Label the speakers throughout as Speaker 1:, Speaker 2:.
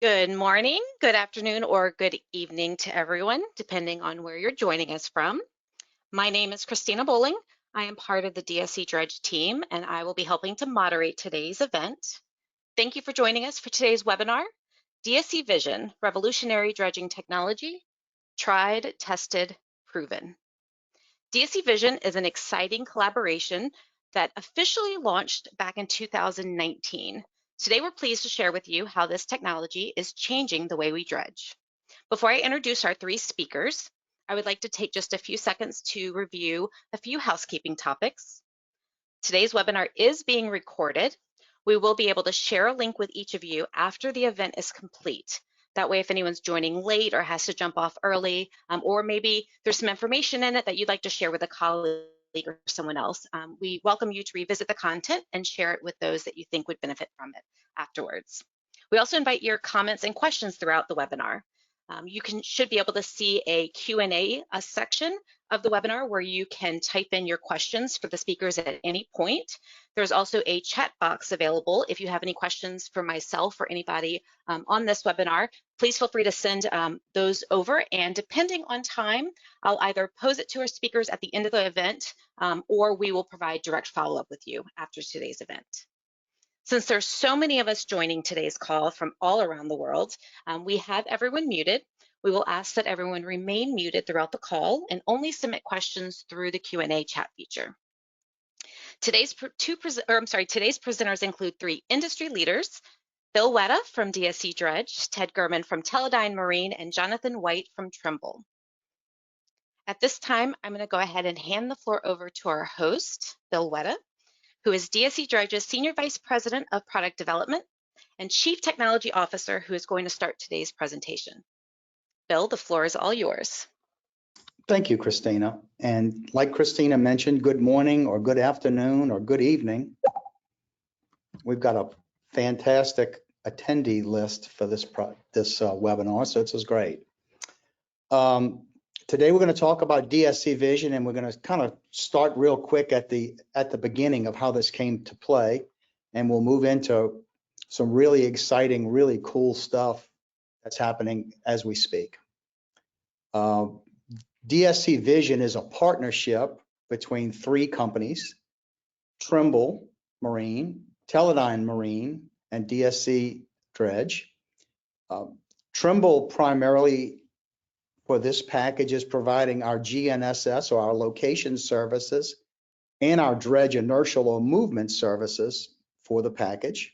Speaker 1: Good morning, good afternoon, or good evening to everyone, depending on where you're joining us from. My name is Christina Bowling. I am part of the DSC Dredge team, and I will be helping to moderate today's event. Thank you for joining us for today's webinar, DSC Vision, Revolutionary Dredging Technology, Tried, Tested, Proven. DSC Vision is an exciting collaboration that officially launched back in 2019. Today, we're pleased to share with you how this technology is changing the way we dredge. Before I introduce our three speakers, I would like to take just a few seconds to review a few housekeeping topics. Today's webinar is being recorded. We will be able to share a link with each of you after the event is complete. That way, if anyone's joining late or has to jump off early, or maybe there's some information in it that you'd like to share with a colleague or someone else, we welcome you to revisit the content and share it with those that you think would benefit from it afterwards. We also invite your comments and questions throughout the webinar. You should be able to see a Q&A section of the webinar where you can type in your questions for the speakers at any point. There's also a chat box available if you have any questions for myself or anybody on this webinar. Please feel free to send those over, and depending on time, I'll either pose it to our speakers at the end of the event or we will provide direct follow-up with you after today's event. Since there's so many of us joining today's call from all around the world, we have everyone muted. We will ask that everyone remain muted throughout the call and only submit questions through the Q&A chat feature. Today's presenters include three industry leaders: Bill Wetta from DSC Dredge, Ted Gurman from Teledyne Marine, and Jonathan White from Trimble. At this time, I'm going to go ahead and hand the floor over to our host, Bill Wetta, who is DSC Dredge's Senior Vice President of Product Development and Chief Technology Officer, who is going to start today's presentation. Bill, the floor is all yours.
Speaker 2: Thank you, Christina. And like Christina mentioned, good morning or good afternoon or good evening. We've got a fantastic attendee list for this webinar, so this is great. Today we're going to talk about DSC Vision, and we're going to kind of start real quick at the beginning of how this came to play, and we'll move into some really exciting, really cool stuff that's happening as we speak. DSC Vision is a partnership between three companies: Trimble Marine, Teledyne Marine, and DSC Dredge. Trimble primarily for this package is providing our GNSS, or our location services, and our dredge inertial or movement services for the package.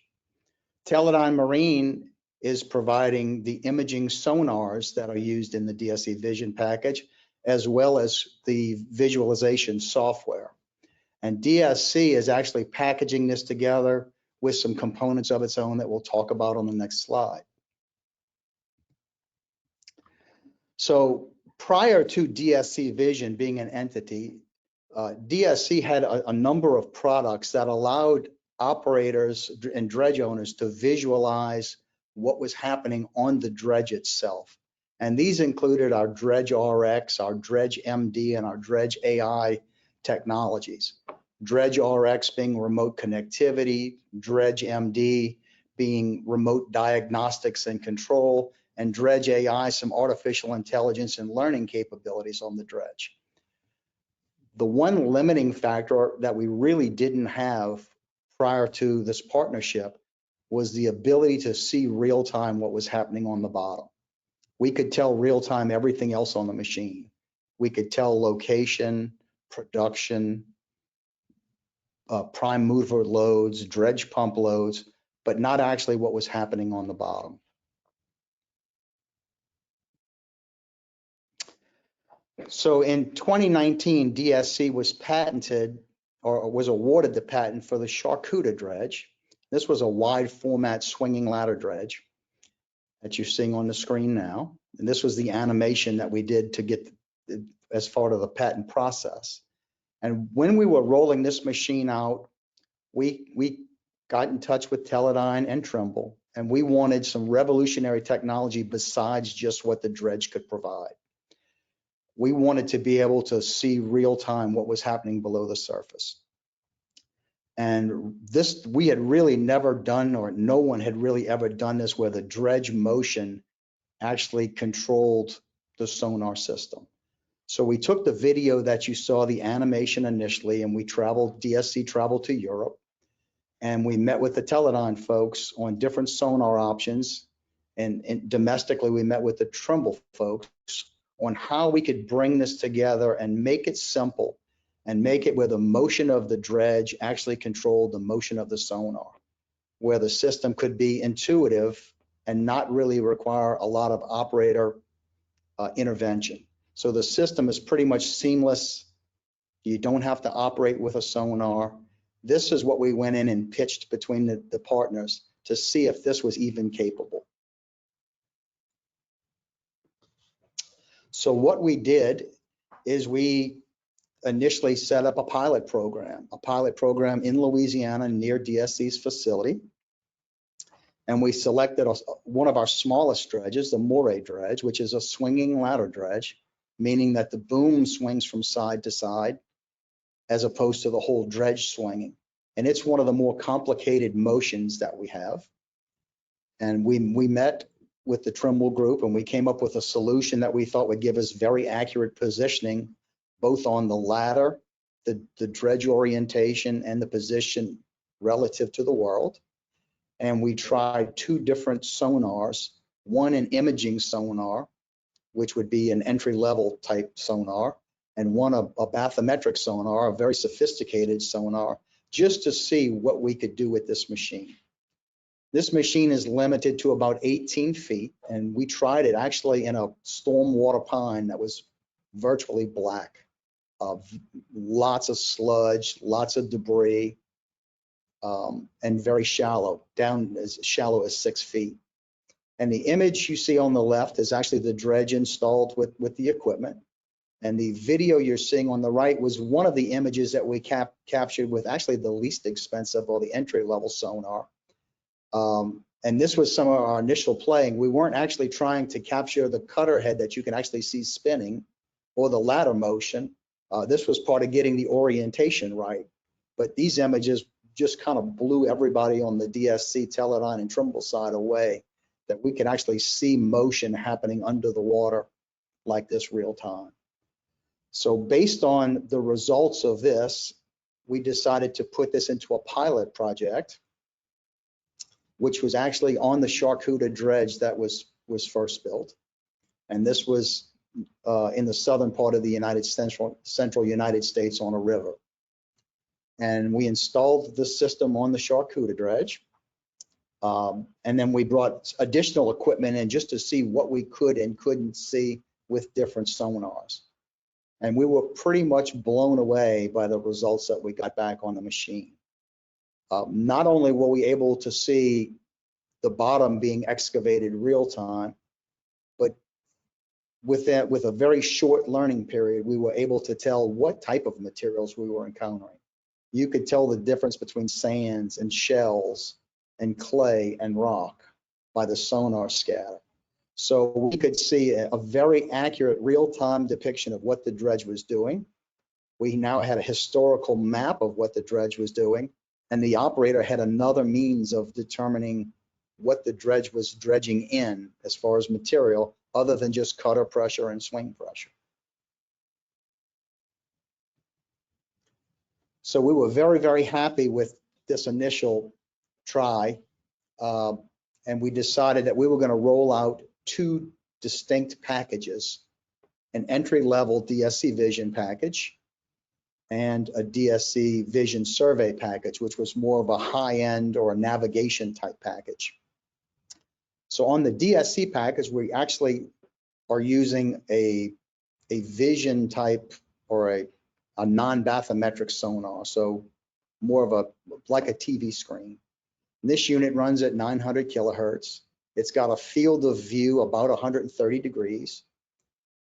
Speaker 2: Teledyne Marine is providing the imaging sonars that are used in the DSC Vision package, as well as the visualization software. And DSC is actually packaging this together with some components of its own that we'll talk about on the next slide. So prior to DSC Vision being an entity, DSC had a number of products that allowed operators and dredge owners to visualize what was happening on the dredge itself. And these included our Dredge RX, our Dredge MD, and our Dredge AI technologies. Dredge RX being remote connectivity, Dredge MD being remote diagnostics and control, and Dredge AI, some artificial intelligence and learning capabilities on the dredge. The one limiting factor that we really didn't have prior to this partnership was the ability to see real time what was happening on the bottom. We could tell real time everything else on the machine. We could tell location, production, prime mover loads, dredge pump loads, but not actually what was happening on the bottom. So in 2019, DSC was patented, or was awarded the patent for the Charcuta dredge. This was a wide format swinging ladder dredge that you're seeing on the screen now. And this was the animation that we did to get as part of the patent process. And when we were rolling this machine out, we got in touch with Teledyne and Trimble, and we wanted some revolutionary technology besides just what the dredge could provide. We wanted to be able to see real time what was happening below the surface. And this, we had really never done, or no one had really ever done this, where the dredge motion actually controlled the sonar system. So we took the video that you saw, the animation initially, and we traveled, DSC traveled to Europe, and we met with the Teledyne folks on different sonar options. And domestically, we met with the Trimble folks on how we could bring this together and make it simple and make it where the motion of the dredge actually controlled the motion of the sonar, where the system could be intuitive and not really require a lot of operator intervention. So the system is pretty much seamless. You don't have to operate with a sonar. This is what we went in and pitched between the partners to see if this was even capable. So what we did is we initially set up a pilot program in Louisiana near DSC's facility. And we selected one of our smallest dredges, the moray dredge, which is a swinging ladder dredge, meaning that the boom swings from side to side as opposed to the whole dredge swinging. And it's one of the more complicated motions that we have. And we met with the Trimble group, and we came up with a solution that we thought would give us very accurate positioning, both on the ladder, the dredge orientation, and the position relative to the world. And we tried two different sonars, one an imaging sonar, which would be an entry-level type sonar, and one a bathymetric sonar, a very sophisticated sonar, just to see what we could do with this machine. This machine is limited to about 18 feet, and we tried it actually in a stormwater pond that was virtually black. Lots of sludge, lots of debris, and very shallow, down as shallow as 6 feet. And the image you see on the left is actually the dredge installed with the equipment. And the video you're seeing on the right was one of the images that we captured with actually the least expensive or the entry-level sonar. And this was some of our initial playing. We weren't actually trying to capture the cutter head that you can actually see spinning or the ladder motion. This was part of getting the orientation right. But these images just kind of blew everybody on the DSC, Teledyne, and Trimble side away, that we could actually see motion happening under the water like this real time. So based on the results of this, we decided to put this into a pilot project, which was actually on the Charcuterie dredge that was first built. And this was in the southern part of the central United States on a river. And we installed the system on the Charcuterie dredge. And then we brought additional equipment in just to see what we could and couldn't see with different sonars. And we were pretty much blown away by the results that we got back on the machine. Not only were we able to see the bottom being excavated real time, but with a very short learning period, we were able to tell what type of materials we were encountering. You could tell the difference between sands and shells and clay and rock by the sonar scatter. So we could see a very accurate real-time depiction of what the dredge was doing. We now had a historical map of what the dredge was doing, and the operator had another means of determining what the dredge was dredging in as far as material, other than just cutter pressure and swing pressure. So we were very, very happy with this initial try, and we decided that we were going to roll out two distinct packages, an entry-level DSC Vision package and a DSC Vision survey package, which was more of a high-end or a navigation type package. So on the DSC package, we actually are using a vision type or a non-bathymetric sonar, so more of like a TV screen. And this unit runs at 900 kilohertz. It's got a field of view about 130 degrees.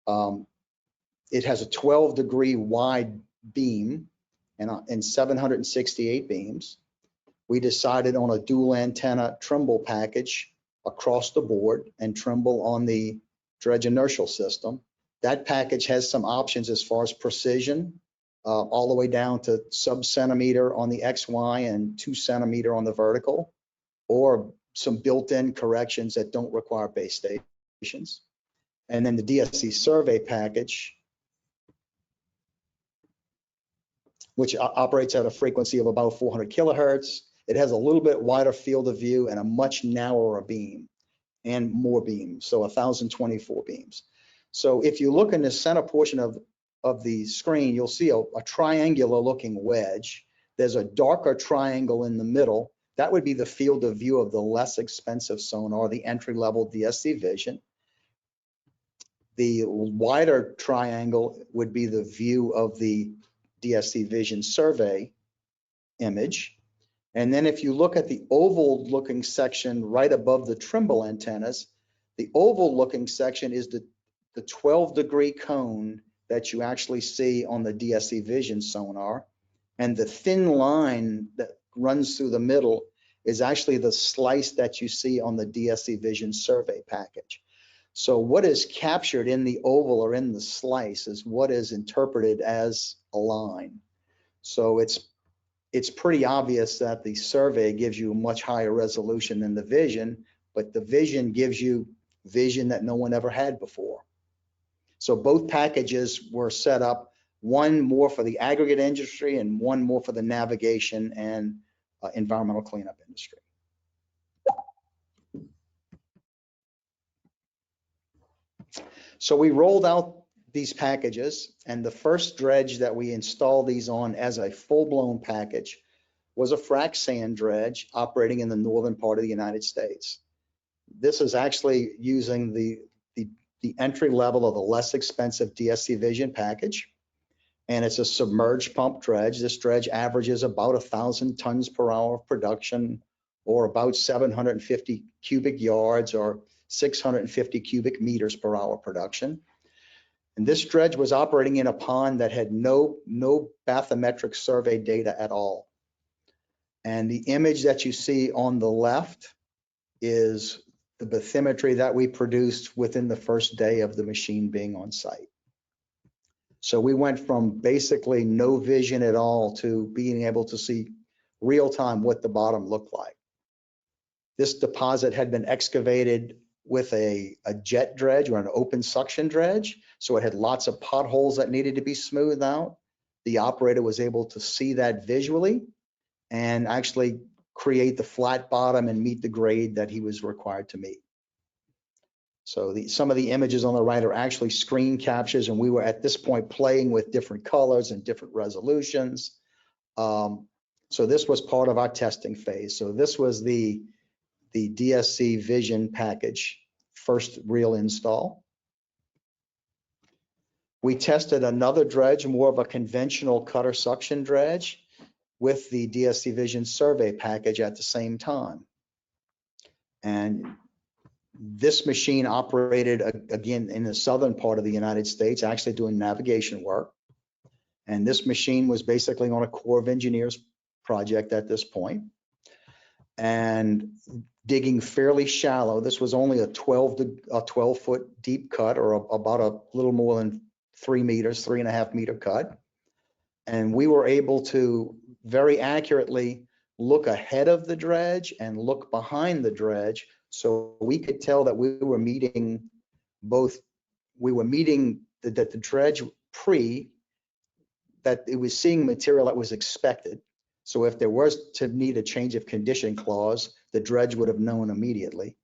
Speaker 2: It has a 12-degree wide beam and 768 beams. We decided on a dual antenna Trimble package across the board and Trimble on the dredge inertial system. That package has some options as far as precision all the way down to sub-centimeter on the XY and 2 centimeter on the vertical, or some built-in corrections that don't require base stations. And then the DSC survey package, which operates at a frequency of about 400 kilohertz. It has a little bit wider field of view and a much narrower beam and more beams, so 1,024 beams. So if you look in the center portion of the screen, you'll see a triangular looking wedge. There's a darker triangle in the middle. That would be the field of view of the less expensive sonar, the entry-level DSC Vision. The wider triangle would be the view of the DSC Vision survey image. And then if you look at the oval looking section right above the Trimble antennas, the oval looking section is the 12-degree cone that you actually see on the DSC Vision sonar. And the thin line that runs through the middle is actually the slice that you see on the DSC Vision survey package. So what is captured in the oval or in the slice is what is interpreted as a line. So it's pretty obvious that the survey gives you a much higher resolution than the Vision, but the Vision gives you vision that no one ever had before. So both packages were set up, one more for the aggregate industry and one more for the navigation and environmental cleanup industry. So we rolled out these packages, and the first dredge that we installed these on as a full-blown package was a frac sand dredge operating in the northern part of the United States. This is actually using the entry level of the less expensive DSC Vision package, and it's a submerged pump dredge. This dredge averages about 1,000 tons per hour of production, or about 750 cubic yards or 650 cubic meters per hour production. And this dredge was operating in a pond that had no bathymetric survey data at all. And the image that you see on the left is the bathymetry that we produced within the first day of the machine being on site. So we went from basically no vision at all to being able to see real time what the bottom looked like. This deposit had been excavated with a jet dredge or an open suction dredge. So it had lots of potholes that needed to be smoothed out. The operator was able to see that visually and actually create the flat bottom and meet the grade that he was required to meet. So some of the images on the right are actually screen captures, and we were at this point playing with different colors and different resolutions. So this was part of our testing phase. So this was the DSC Vision package, first real install. We tested another dredge, more of a conventional cutter suction dredge, with the DSC Vision survey package at the same time. And this machine operated again in the southern part of the United States, actually doing navigation work. And this machine was basically on a Corps of Engineers project at this point, and digging fairly shallow. This was only a 12-foot deep cut, or about a little more than 3 meters, 3.5 meter cut. And we were able to very accurately look ahead of the dredge and look behind the dredge, so we could tell that we were meeting both. We were meeting that the dredge that it was seeing material that was expected. So if there was to need a change of condition clause, the dredge would have known immediately.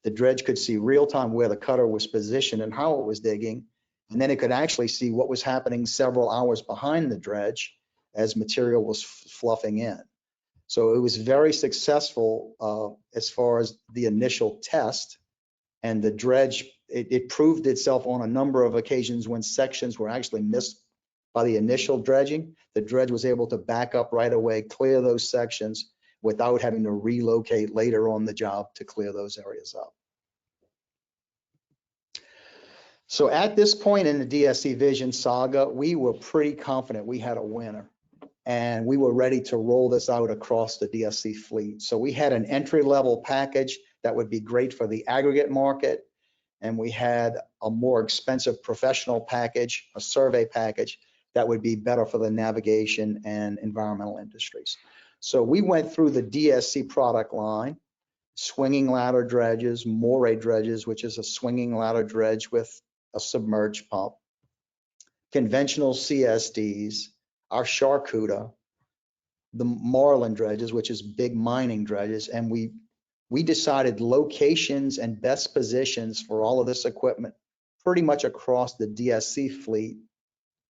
Speaker 2: The dredge could see real time where the cutter was positioned and how it was digging. And then it could actually see what was happening several hours behind the dredge as material was fluffing in. So it was very successful as far as the initial test, and the dredge, it proved itself on a number of occasions when sections were actually missed by the initial dredging. The dredge was able to back up right away, clear those sections without having to relocate later on the job to clear those areas up. So at this point in the DSC Vision saga, we were pretty confident we had a winner, and we were ready to roll this out across the DSC fleet. So we had an entry-level package that would be great for the aggregate market, and we had a more expensive professional package, a survey package, that would be better for the navigation and environmental industries. So we went through the DSC product line, swinging ladder dredges, moray dredges, which is a swinging ladder dredge with a submerged pump, conventional CSDs, our Charcuta, the marlin dredges, which is big mining dredges, and we decided locations and best positions for all of this equipment pretty much across the DSC fleet,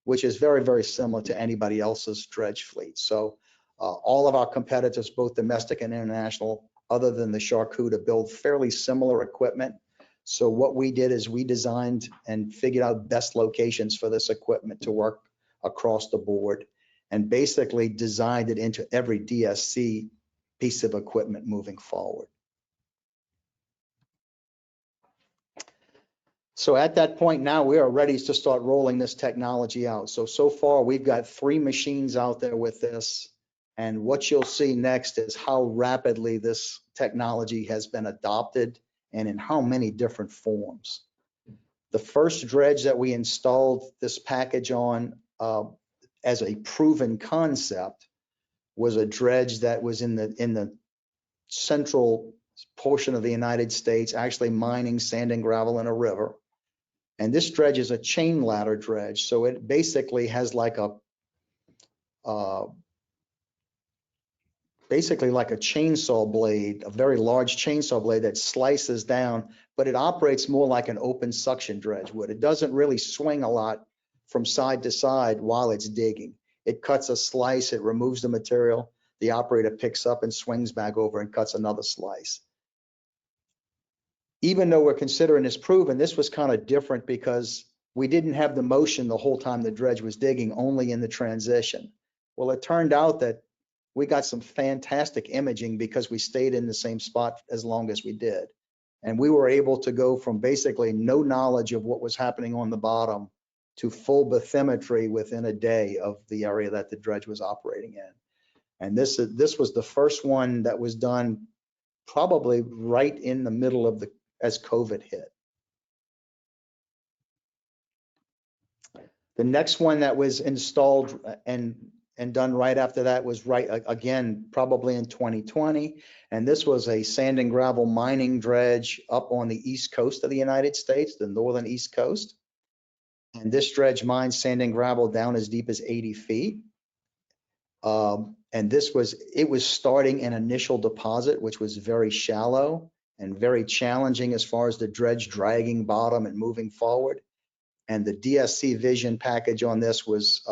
Speaker 2: which is very, very similar to anybody else's dredge fleet. So all of our competitors, both domestic and international, other than the Charcuta, build fairly similar equipment. So what we did is we designed and figured out best locations for this equipment to work across the board, and basically designed it into every DSC piece of equipment moving forward. So at that point now, we are ready to start rolling this technology out. So far we've got 3 machines out there with this. And what you'll see next is how rapidly this technology has been adopted and in how many different forms. The first dredge that we installed this package on as a proven concept was a dredge that was in the central portion of the United States, actually mining sand and gravel in a river. And this dredge is a chain ladder dredge. So it basically has like a chainsaw blade, a very large chainsaw blade that slices down, but it operates more like an open suction dredge would. It doesn't really swing a lot from side to side while it's digging. It cuts a slice, it removes the material, the operator picks up and swings back over and cuts another slice. Even though we're considering this proven, this was kind of different because we didn't have the motion the whole time the dredge was digging, only in the transition. Well, it turned out that we got some fantastic imaging because we stayed in the same spot as long as we did. And we were able to go from basically no knowledge of what was happening on the bottom to full bathymetry within a day of the area that the dredge was operating in. And this was the first one that was done probably right in the middle of as COVID hit. The next one that was installed and done right after that was again, probably in 2020. And this was a sand and gravel mining dredge up on the east coast of the United States, the northern east coast. And this dredge mines sand and gravel down as deep as 80 feet. And it was starting an initial deposit, which was very shallow and very challenging as far as the dredge dragging bottom and moving forward. And the DSC Vision package on this was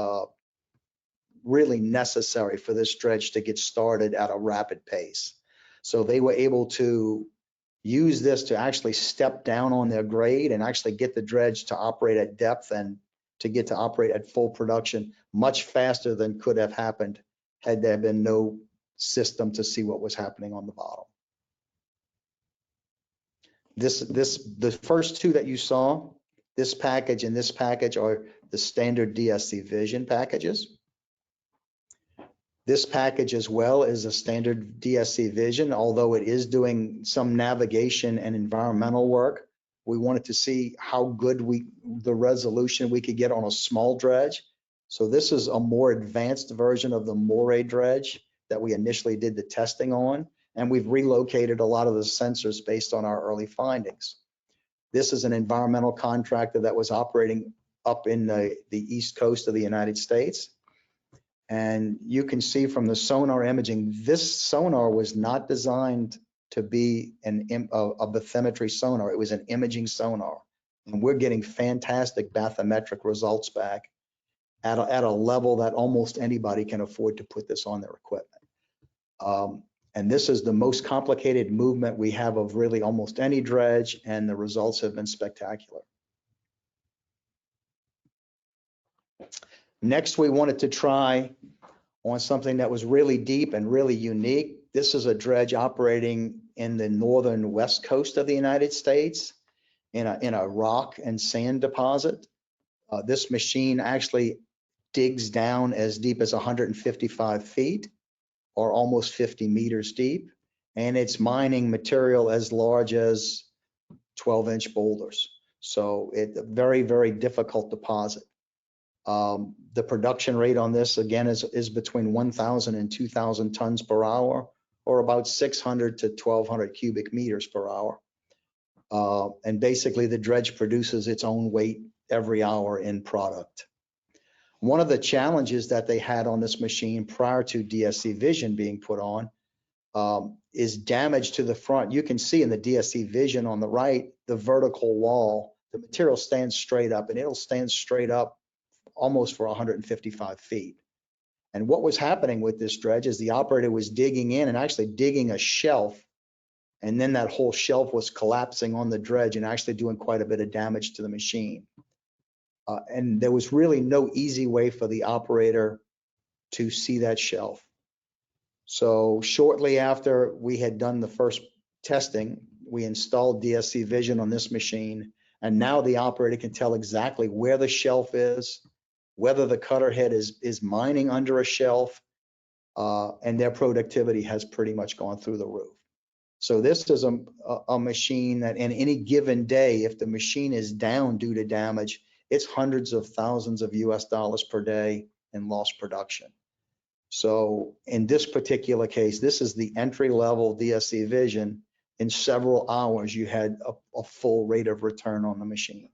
Speaker 2: really necessary for this dredge to get started at a rapid pace. So they were able to use this to actually step down on their grade and actually get the dredge to operate at depth and to get to operate at full production much faster than could have happened had there been no system to see what was happening on the bottom. The first 2 that you saw, this package and this package, are the standard DSC Vision packages. This package as well is a standard DSC Vision, although it is doing some navigation and environmental work. We wanted to see how good the resolution we could get on a small dredge. So this is a more advanced version of the moray dredge that we initially did the testing on, and we've relocated a lot of the sensors based on our early findings. This is an environmental contractor that was operating up in the east coast of the United States. And you can see from the sonar imaging, this sonar was not designed to be a bathymetry sonar. It was an imaging sonar. And we're getting fantastic bathymetric results back at a level that almost anybody can afford to put this on their equipment. And this is the most complicated movement we have of really almost any dredge, and the results have been spectacular. Next, we wanted to try on something that was really deep and really unique. This is a dredge operating in the northern west coast of the United States in a rock and sand deposit. This machine actually digs down as deep as 155 feet or almost 50 meters deep, and it's mining material as large as 12-inch boulders. So it's a very, very difficult deposit. The production rate on this, again, is between 1,000 and 2,000 tons per hour, or about 600 to 1,200 cubic meters per hour. And basically the dredge produces its own weight every hour in product. One of the challenges that they had on this machine prior to DSC Vision being put on is damage to the front. You can see in the DSC Vision on the right, the vertical wall, the material stands straight up, and it'll stand straight up almost for 155 feet. And what was happening with this dredge is the operator was digging in and actually digging a shelf, and then that whole shelf was collapsing on the dredge and actually doing quite a bit of damage to the machine. And there was really no easy way for the operator to see that shelf. So shortly after we had done the first testing, we installed DSC Vision on this machine, and now the operator can tell exactly where the shelf is, whether the cutter head is mining under a shelf, and their productivity has pretty much gone through the roof. So this is a machine that in any given day, if the machine is down due to damage, it's hundreds of thousands of US dollars per day in lost production. So in this particular case, this is the entry level DSC Vision. In several hours, you had a full rate of return on the machine.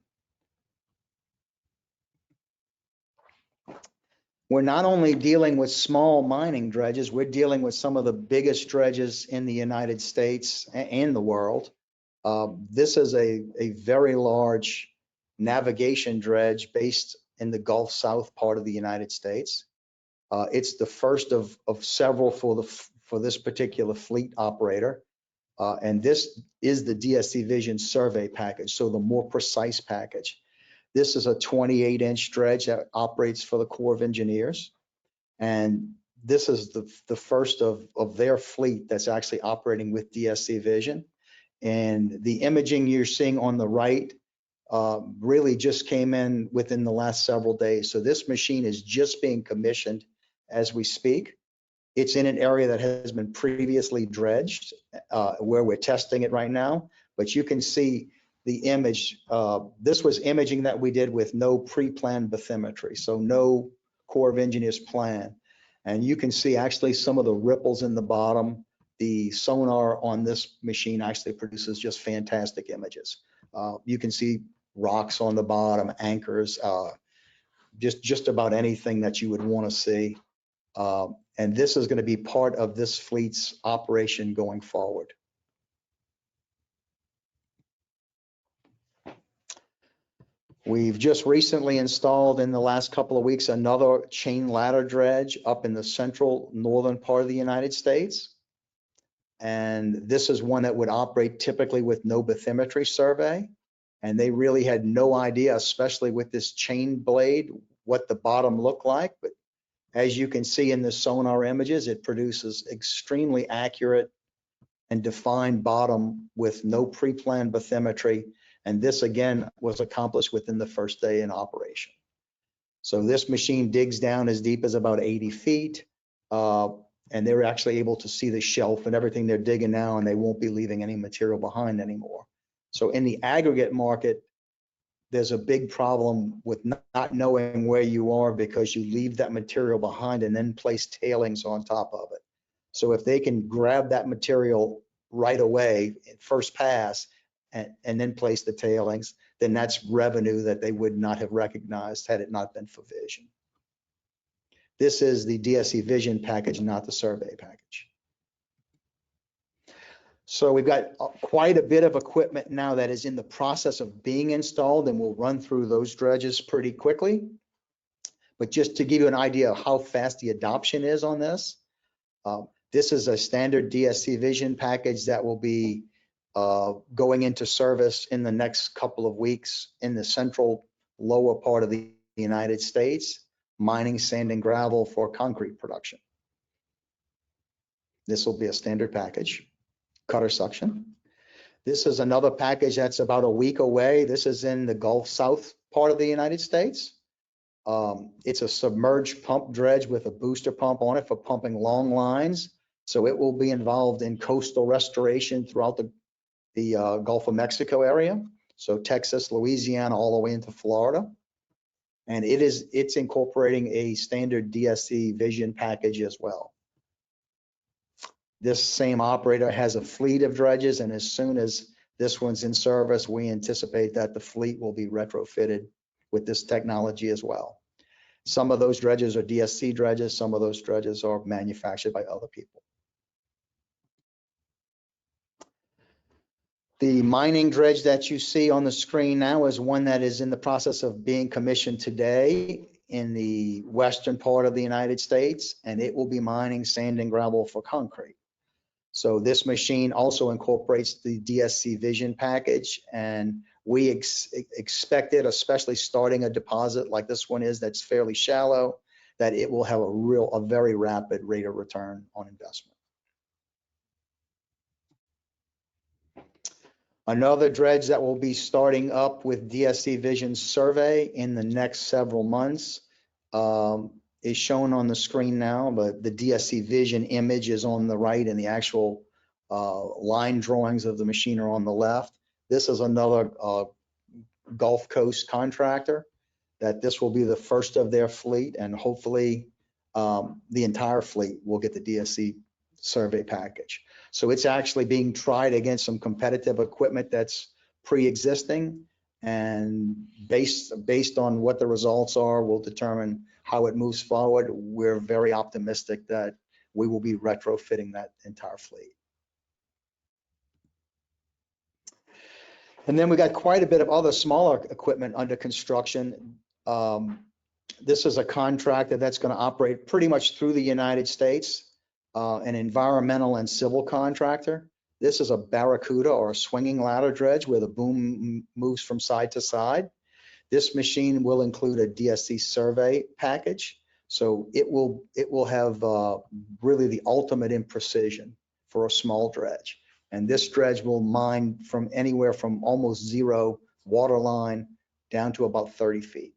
Speaker 2: We're not only dealing with small mining dredges, we're dealing with some of the biggest dredges in the United States and the world. This is a very large navigation dredge based in the Gulf South part of the United States. It's the first of several for this particular fleet operator. And this is the DSC Vision survey package, so the more precise package. This is a 28-inch dredge that operates for the Corps of Engineers. And this is the first of their fleet that's actually operating with DSC Vision. And the imaging you're seeing on the right really just came in within the last several days. So this machine is just being commissioned as we speak. It's in an area that has been previously dredged, where we're testing it right now. But you can see the image. This was imaging that we did with no pre-planned bathymetry, so no Corps of Engineers plan. And you can see actually some of the ripples in the bottom. The sonar on this machine actually produces just fantastic images. You can see rocks on the bottom, anchors, just about anything that you would want to see. And this is going to be part of this fleet's operation going forward. We've just recently installed in the last couple of weeks another chain ladder dredge up in the central northern part of the United States. And this is one that would operate typically with no bathymetry survey. And they really had no idea, especially with this chain blade, what the bottom looked like. But as you can see in the sonar images, it produces extremely accurate and defined bottom with no pre-planned bathymetry. And this again was accomplished within the first day in operation. So this machine digs down as deep as about 80 feet. And they're actually able to see the shelf and everything they're digging now, and they won't be leaving any material behind anymore. So in the aggregate market, there's a big problem with not knowing where you are because you leave that material behind and then place tailings on top of it. So if they can grab that material right away, first pass, and then place the tailings, then that's revenue that they would not have recognized had it not been for Vision. This is the DSC Vision package, not the survey package. So we've got quite a bit of equipment now that is in the process of being installed, and we'll run through those dredges pretty quickly. But just to give you an idea of how fast the adoption is on this, this is a standard DSC Vision package that will be going into service in the next couple of weeks in the central lower part of the United States, mining sand and gravel for concrete production. This will be a standard package. Cutter suction. This is another package that's about a week away. This is in the Gulf South part of the United States. It's a submerged pump dredge with a booster pump on it for pumping long lines. So it will be involved in coastal restoration throughout the Gulf of Mexico area. So Texas, Louisiana, all the way into Florida. And it's incorporating a standard DSC Vision package as well. This same operator has a fleet of dredges, and as soon as this one's in service, we anticipate that the fleet will be retrofitted with this technology as well. Some of those dredges are DSC dredges, some of those dredges are manufactured by other people. The mining dredge that you see on the screen now is one that is in the process of being commissioned today in the western part of the United States, and it will be mining sand and gravel for concrete. So this machine also incorporates the DSC Vision package, and we expect it, especially starting a deposit like this one is that's fairly shallow, that it will have a very rapid rate of return on investment. Another dredge that will be starting up with DSC Vision survey in the next several months is shown on the screen now, but the DSC Vision image is on the right and the actual line drawings of the machine are on the left. This is another Gulf Coast contractor that this will be the first of their fleet, and hopefully the entire fleet will get the DSC survey package. So it's actually being tried against some competitive equipment that's pre-existing, and based on what the results are, we'll determine how it moves forward. We're very optimistic that we will be retrofitting that entire fleet. And then we got quite a bit of other smaller equipment under construction. This is a contractor that's going to operate pretty much through the United States, an environmental and civil contractor. This is a barracuda or a swinging ladder dredge where the boom moves from side to side. This machine will include a DSC survey package. So it will have really the ultimate in precision for a small dredge. And this dredge will mine from anywhere from almost zero water line down to about 30 feet.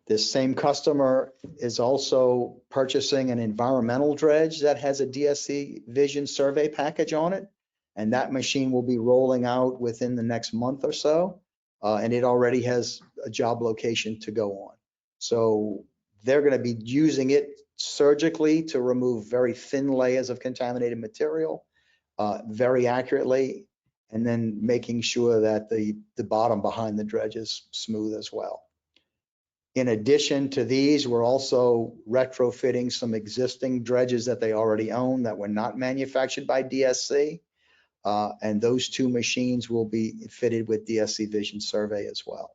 Speaker 2: This same customer is also purchasing an environmental dredge that has a DSC Vision survey package on it. And that machine will be rolling out within the next month or so. And it already has a job location to go on. So they're going to be using it surgically to remove very thin layers of contaminated material very accurately, and then making sure that the bottom behind the dredge is smooth as well. In addition to these, we're also retrofitting some existing dredges that they already own that were not manufactured by DSC. And those two machines will be fitted with DSC Vision survey as well.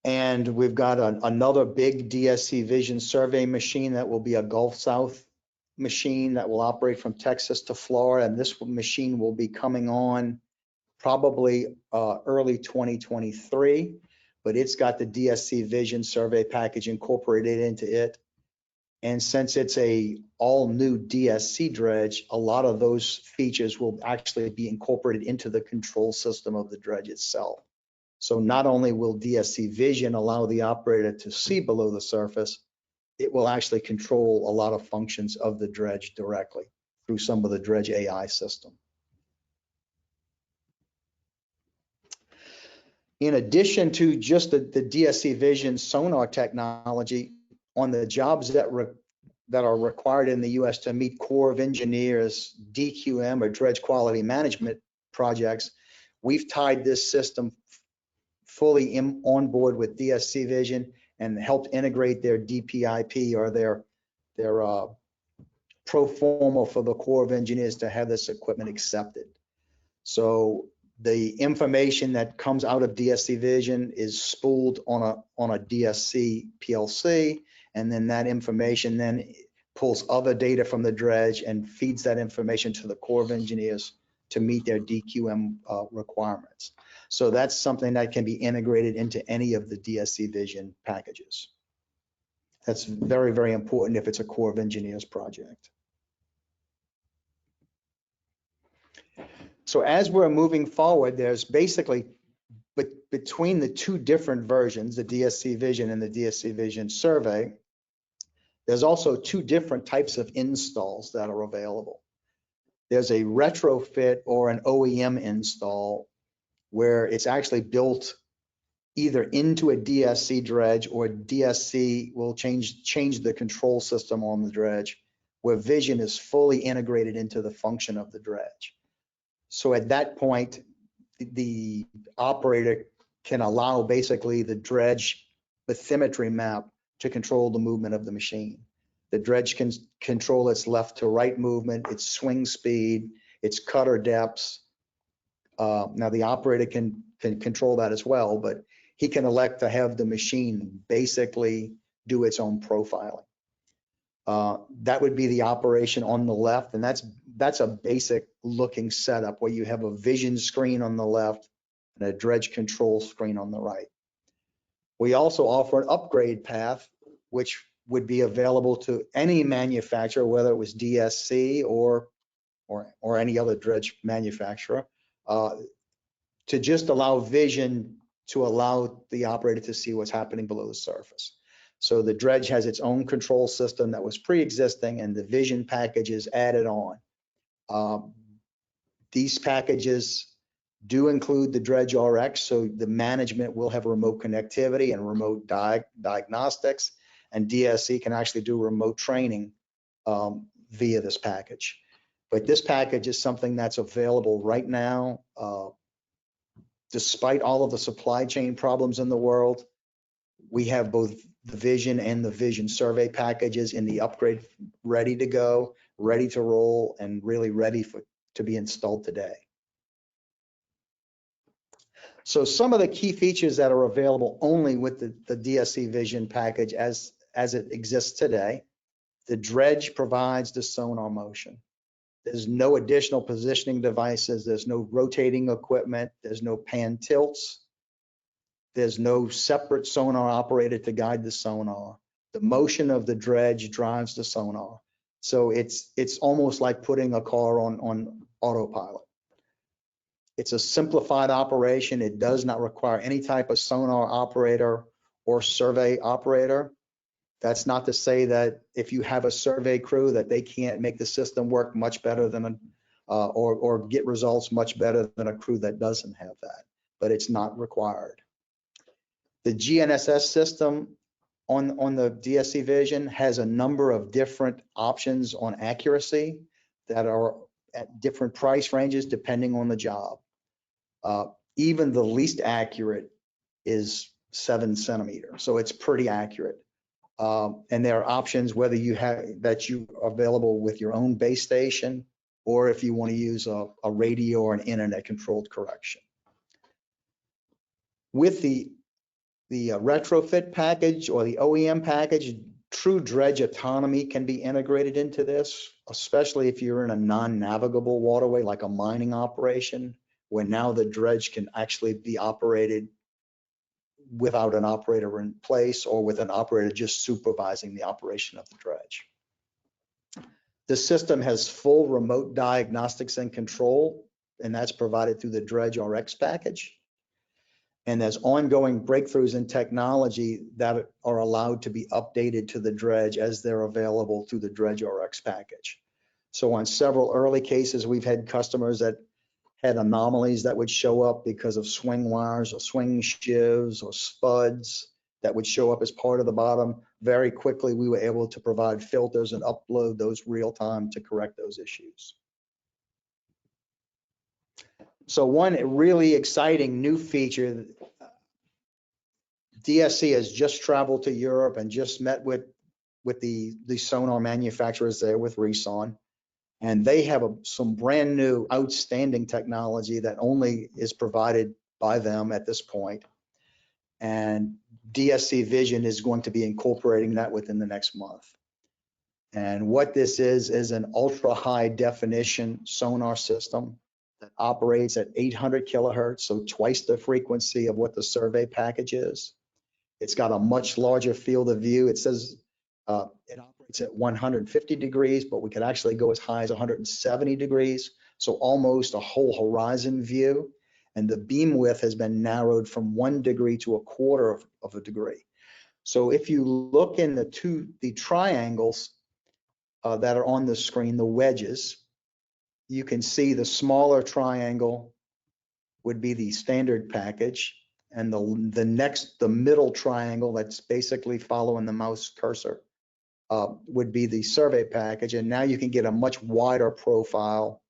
Speaker 2: And we've got another big DSC Vision survey machine that will be a Gulf South machine that will operate from Texas to Florida. And this machine will be coming on probably early 2023, but it's got the DSC Vision survey package incorporated into it. And since it's a all new DSC dredge, a lot of those features will actually be incorporated into the control system of the dredge itself. So not only will DSC Vision allow the operator to see below the surface, it will actually control a lot of functions of the dredge directly through some of the dredge AI system. In addition to just the DSC Vision sonar technology, on the jobs that are required in the U.S. to meet Corps of Engineers DQM or dredge quality management projects, we've tied this system fully on board with DSC Vision and helped integrate their DPIP or their pro forma for the Corps of Engineers to have this equipment accepted. So the information that comes out of DSC Vision is spooled on a DSC PLC, and then that information then pulls other data from the dredge and feeds that information to the Corps of Engineers to meet their DQM requirements. So that's something that can be integrated into any of the DSC Vision packages. That's very, very important if it's a Corps of Engineers project. So as we're moving forward, there's basically, between the two different versions, the DSC Vision and the DSC Vision survey, there's also two different types of installs that are available. There's a retrofit or an OEM install where it's actually built either into a DSC dredge, or DSC will change the control system on the dredge, where vision is fully integrated into the function of the dredge. So at that point, the operator can allow basically the dredge bathymetry map to control the movement of the machine. The dredge can control its left to right movement, its swing speed, its cutter depths. Now the operator can control that as well, but he can elect to have the machine basically do its own profiling. That would be the operation on the left, and that's a basic looking setup where you have a vision screen on the left and a dredge control screen on the right. We also offer an upgrade path, which would be available to any manufacturer, whether it was DSC or any other dredge manufacturer, to just allow vision to allow the operator to see what's happening below the surface. So the dredge has its own control system that was pre-existing, and the vision package is added on. These packages do include the Dredge RX, so the management will have remote connectivity and remote diagnostics, and DSC can actually do remote training via this package. But this package is something that's available right now. Despite all of the supply chain problems in the world, we have both the Vision and the Vision survey packages in the upgrade, ready to go, ready to roll, and really ready to be installed today. So some of the key features that are available only with the DSC Vision package as it exists today: the dredge provides the sonar motion. There's no additional positioning devices. There's no rotating equipment. There's no pan tilts. There's no separate sonar operator to guide the sonar. The motion of the dredge drives the sonar. So it's almost like putting a car on autopilot. It's a simplified operation. It does not require any type of sonar operator or survey operator. That's not to say that if you have a survey crew that they can't make the system work much better than or get results much better than a crew that doesn't have that, but it's not required. The GNSS system on the DSC Vision has a number of different options on accuracy that are at different price ranges depending on the job. Even the least accurate is 7 centimeters, so it's pretty accurate. And there are options whether you have that you are available with your own base station, or if you want to use a radio or an internet controlled correction. With the retrofit package or the OEM package, true dredge autonomy can be integrated into this, especially if you're in a non-navigable waterway like a mining operation, where now the dredge can actually be operated without an operator in place, or with an operator just supervising the operation of the dredge. The system has full remote diagnostics and control, and that's provided through the Dredge RX package. And there's ongoing breakthroughs in technology that are allowed to be updated to the dredge as they're available through the Dredge RX package. So on several early cases, we've had customers that had anomalies that would show up because of swing wires or swing sheaves or spuds that would show up as part of the bottom. Very quickly, we were able to provide filters and upload those real time to correct those issues. So one really exciting new feature, DSC has just traveled to Europe and just met with the sonar manufacturers there with Reson. And they have some brand new outstanding technology that only is provided by them at this point. And DSC Vision is going to be incorporating that within the next month. And what this is an ultra high definition sonar system that operates at 800 kilohertz, so twice the frequency of what the survey package is. It's got a much larger field of view. It says it operates at 150 degrees, but we could actually go as high as 170 degrees. So almost a whole horizon view. And the beam width has been narrowed from 1 degree to 1/4 of a degree. So if you look in the triangles that are on the screen, the wedges, you can see the smaller triangle would be the standard package. And the middle triangle that's basically following the mouse cursor would be the survey package. And now you can get a much wider profile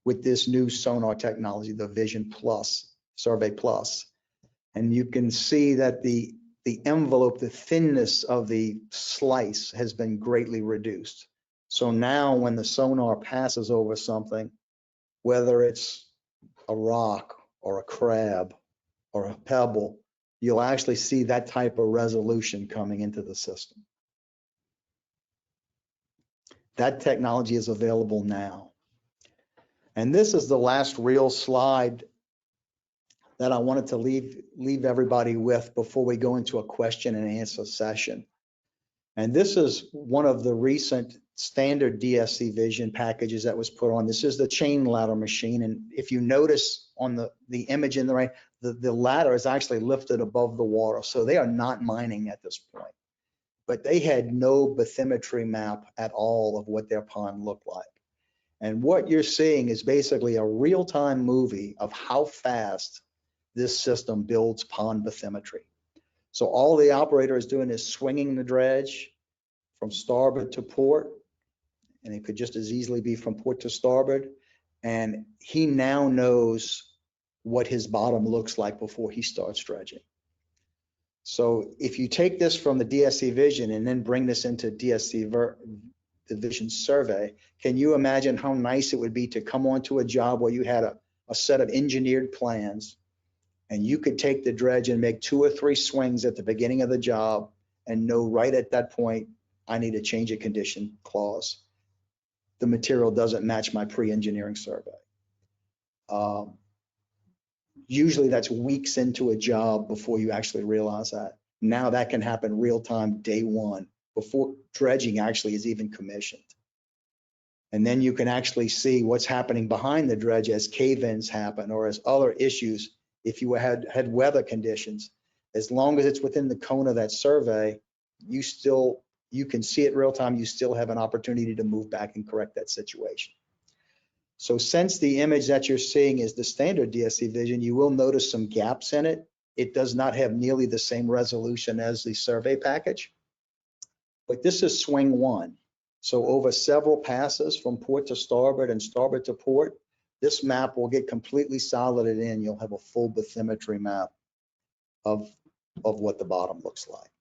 Speaker 2: with this new sonar technology, the Vision Plus, Survey Plus. And you can see that the envelope, the thinness of the slice has been greatly reduced. So now when the sonar passes over something, whether it's a rock or a crab or a pebble, you'll actually see that type of resolution coming into the system. That technology is available now. And this is the last real slide that I wanted to leave everybody with before we go into a question and answer session. And this is one of the recent standard DSC Vision packages that was put on. This is the chain ladder machine. And if you notice on the image in the right, the ladder is actually lifted above the water. So they are not mining at this point. But they had no bathymetry map at all of what their pond looked like. And what you're seeing is basically a real-time movie of how fast this system builds pond bathymetry. So all the operator is doing is swinging the dredge from starboard to port, and it could just as easily be from port to starboard. And he now knows what his bottom looks like before he starts dredging. So if you take this from the DSC Vision and then bring this into the Vision survey, can you imagine how nice it would be to come onto a job where you had a set of engineered plans, and you could take the dredge and make 2 or 3 swings at the beginning of the job and know right at that point, I need a change of condition clause. The material doesn't match my pre-engineering survey. Usually that's weeks into a job before you actually realize that. Now that can happen real time, day one, before dredging actually is even commissioned. And then you can actually see what's happening behind the dredge as cave-ins happen or as other issues. If you had weather conditions, as long as it's within the cone of that survey, you can see it real time. You still have an opportunity to move back and correct that situation. So since the image that you're seeing is the standard DSC Vision, you will notice some gaps in it. It does not have nearly the same resolution as the survey package, but this is swing 1. So over several passes from port to starboard and starboard to port, this map will get completely solided in. You'll have a full bathymetry map of what the bottom looks like.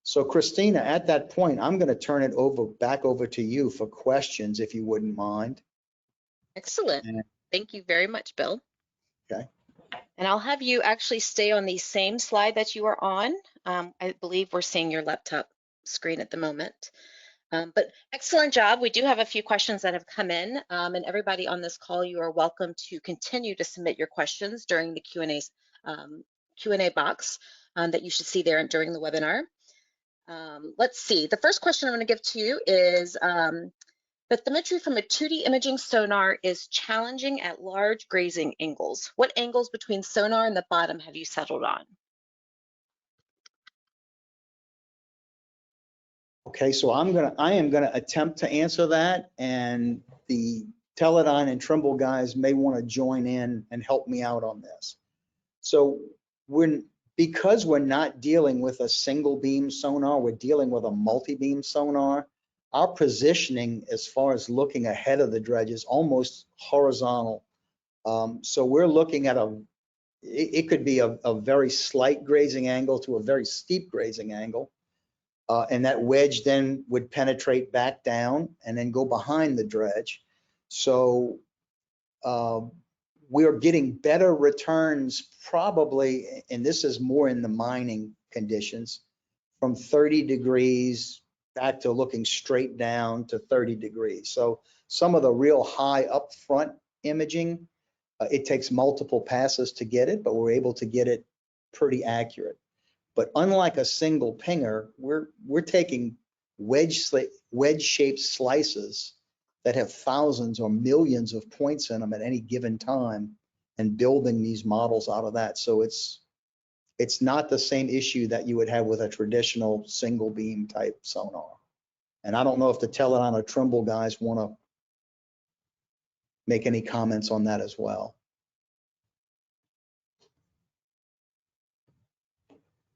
Speaker 2: So Christina, at that point, I'm going to turn it back over to you for questions, if you wouldn't mind.
Speaker 1: Excellent. Thank you very much, Bill.
Speaker 2: Okay.
Speaker 1: And I'll have you actually stay on the same slide that you are on. I believe we're seeing your laptop screen at the moment. But excellent job. We do have a few questions that have come in, and everybody on this call, you are welcome to continue to submit your questions during the Q&A box that you should see there during the webinar. Let's see. The first question I'm going to give to you is, bathymetry from a 2D imaging sonar is challenging at large grazing angles. What angles between sonar and the bottom have you settled on?
Speaker 2: Okay, so I am gonna attempt to answer that, and the Teledyne and Trimble guys may want to join in and help me out on this. So because we're not dealing with a single beam sonar, we're dealing with a multi-beam sonar. Our positioning as far as looking ahead of the dredge is almost horizontal. So we're looking at it could be a very slight grazing angle to a very steep grazing angle. And that wedge then would penetrate back down and then go behind the dredge. So we're getting better returns probably, and this is more in the mining conditions, from 30 degrees back to looking straight down to 30 degrees. So some of the real high up front imaging, it takes multiple passes to get it, but we're able to get it pretty accurate. But unlike a single pinger, we're taking wedge-shaped slices that have thousands or millions of points in them at any given time and building these models out of that. So it's not the same issue that you would have with a traditional single beam type sonar. And I don't know if the Teledyne or Trimble guys want to make any comments on that as well.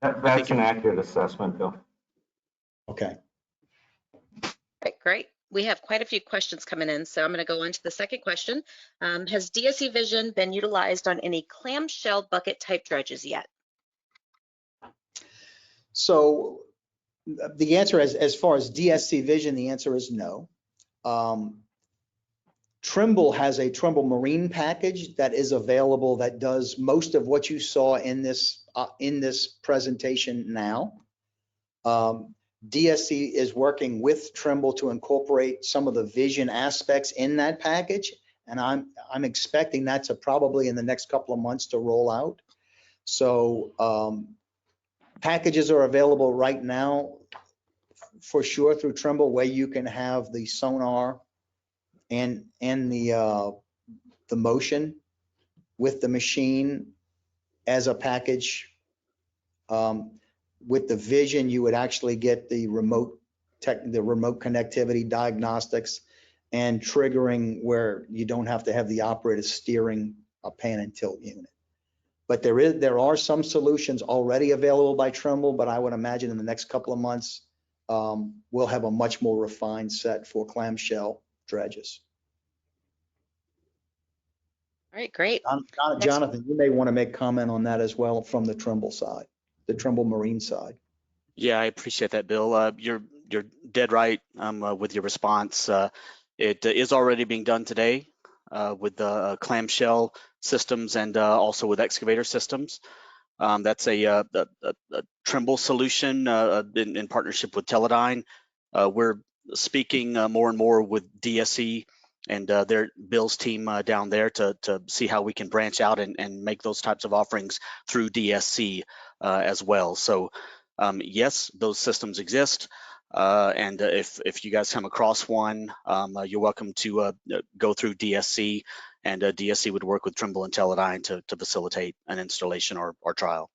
Speaker 3: That's an accurate assessment, Bill.
Speaker 2: Okay.
Speaker 1: Right, great. We have quite a few questions coming in, so I'm going to go on to the second question. Has DSC Vision been utilized on any clamshell bucket type dredges yet?
Speaker 2: So the answer is, as far as DSC Vision, the answer is no. Trimble has a Trimble Marine package that is available that does most of what you saw in this presentation now. DSC is working with Trimble to incorporate some of the vision aspects in that package, and I'm expecting that to probably in the next couple of months to roll out. So packages are available right now for sure through Trimble, where you can have the sonar and the motion with the machine as a package. With the vision, you would actually get the remote connectivity diagnostics and triggering where you don't have to have the operator steering a pan and tilt unit. But there are some solutions already available by Trimble, but I would imagine in the next couple of months, we'll have a much more refined set for clamshell dredges.
Speaker 1: All right, great.
Speaker 2: Jonathan, you may want to make comment on that as well from the Trimble side, the Trimble Marine side.
Speaker 4: Yeah, I appreciate that, Bill. You're dead right with your response. It is already being done today with the clamshell systems and also with excavator systems. That's a Trimble solution in partnership with Teledyne. We're speaking more and more with DSC and their Bill's team down there to see how we can branch out and make those types of offerings through DSC as well. So yes, those systems exist. And if you guys come across one, you're welcome to go through DSC, and DSC would work with Trimble and Teledyne to facilitate an installation or trial.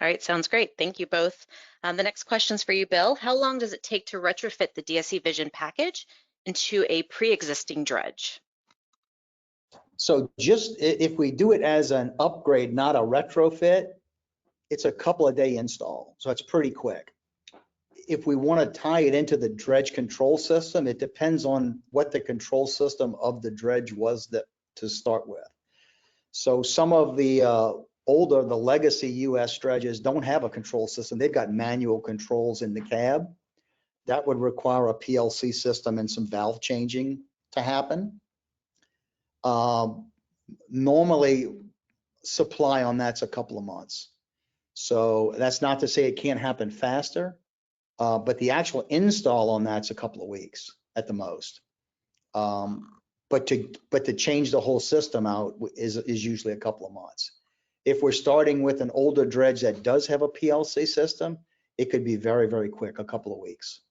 Speaker 1: All right, sounds great. Thank you both. The next question's for you, Bill. How long does it take to retrofit the DSC Vision package into a pre-existing dredge?
Speaker 2: So just if we do it as an upgrade, not a retrofit, it's a couple of day install. So it's pretty quick. If we want to tie it into the dredge control system, it depends on what the control system of the dredge was to start with. So some of the the legacy US dredges don't have a control system. They've got manual controls in the cab. That would require a PLC system and some valve changing to happen. Normally supply on that's a couple of months. So that's not to say it can't happen faster, but the actual install on that's a couple of weeks at the most. But to change the whole system out is usually a couple of months. If we're starting with an older dredge that does have a PLC system, it could be very, very quick, a couple of weeks.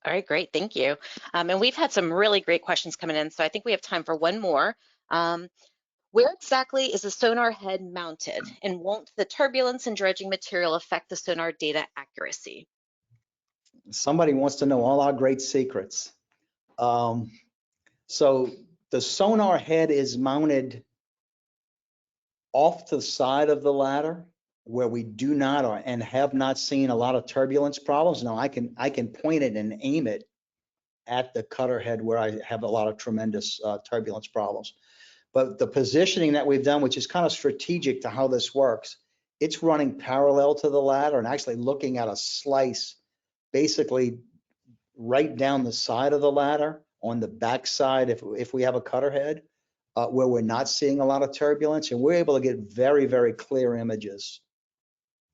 Speaker 1: All right, great, thank you. And we've had some really great questions coming in, so I think we have time for one more. Where exactly is the sonar head mounted, and won't the turbulence and dredging material affect the sonar data accuracy?
Speaker 2: Somebody wants to know all our great secrets. So the sonar head is mounted off to the side of the ladder where we do not and have not seen a lot of turbulence problems. Now I can point it and aim it at the cutter head where I have a lot of tremendous turbulence problems. But the positioning that we've done, which is kind of strategic to how this works, it's running parallel to the ladder and actually looking at a slice basically right down the side of the ladder on the back side if we have a cutter head where we're not seeing a lot of turbulence, and we're able to get very, very clear images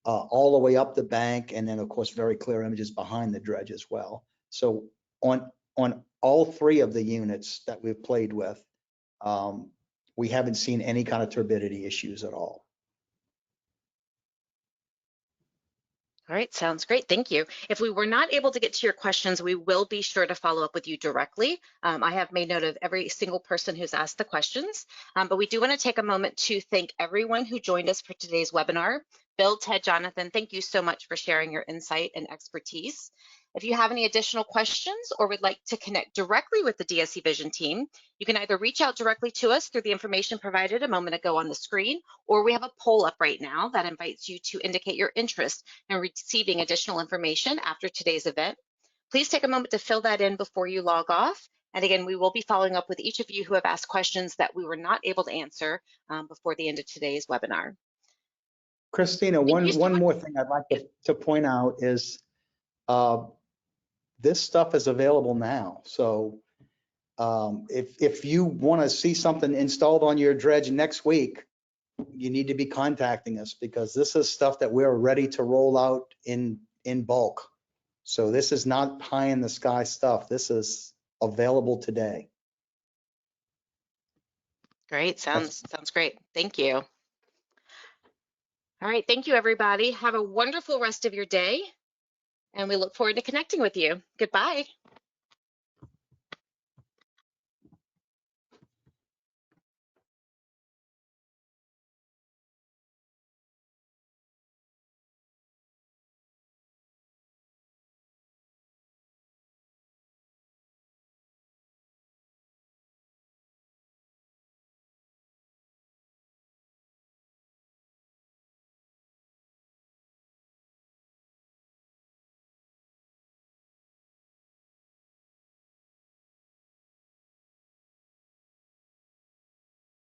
Speaker 2: all the way up the bank, and then of course very clear images behind the dredge as well. So on all three of the units that we've played with, we haven't seen any kind of turbidity issues at all.
Speaker 1: All right, sounds great, thank you. If we were not able to get to your questions, we will be sure to follow up with you directly. I have made note of every single person who's asked the questions, but we do want to take a moment to thank everyone who joined us for today's webinar. Bill, Ted, Jonathan, thank you so much for sharing your insight and expertise. If you have any additional questions or would like to connect directly with the DSC Vision team, you can either reach out directly to us through the information provided a moment ago on the screen, or we have a poll up right now that invites you to indicate your interest in receiving additional information after today's event. Please take a moment to fill that in before you log off. And again, we will be following up with each of you who have asked questions that we were not able to answer before the end of today's webinar.
Speaker 2: Christina, one more thing I'd like to point out is this stuff is available now. So if you want to see something installed on your dredge next week, you need to be contacting us, because this is stuff that we're ready to roll out in bulk. So this is not pie in the sky stuff. This is available today.
Speaker 1: Great, sounds great. Thank you. All right, thank you, everybody. Have a wonderful rest of your day, and we look forward to connecting with you. Goodbye.